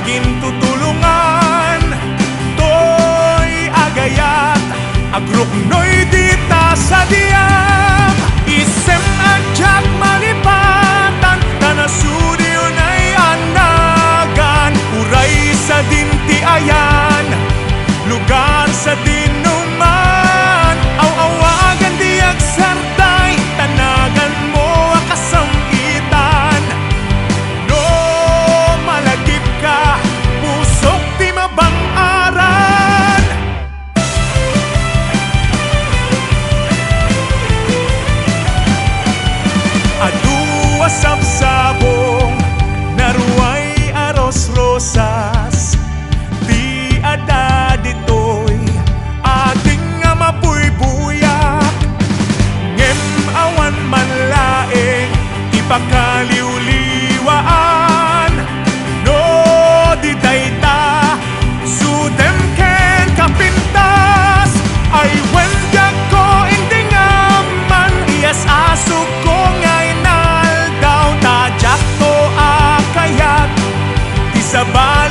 gintutulungan. Toy agayat, agroknoy dita sa diyam. Isem adyak malipatan, tanasuriyo na'y anagan. Uray sa dinti ayan, lugar sa dinuman. Aw-awagan diyak sartay, tanagan mo akasamgitan. No malagip ka, pusok di mabang-aran. Adua sabsabong, naruay aros rosas. Di ada ditoy, ating nga mapuybuyak. Ngem awan manlaeng, ipakaliwliwaan. No di dayta, sudem ken kapintas. Ay wendyag ko indingaman, iyas aso ko ngay naldaw. Tadyak ko akayat, di sabay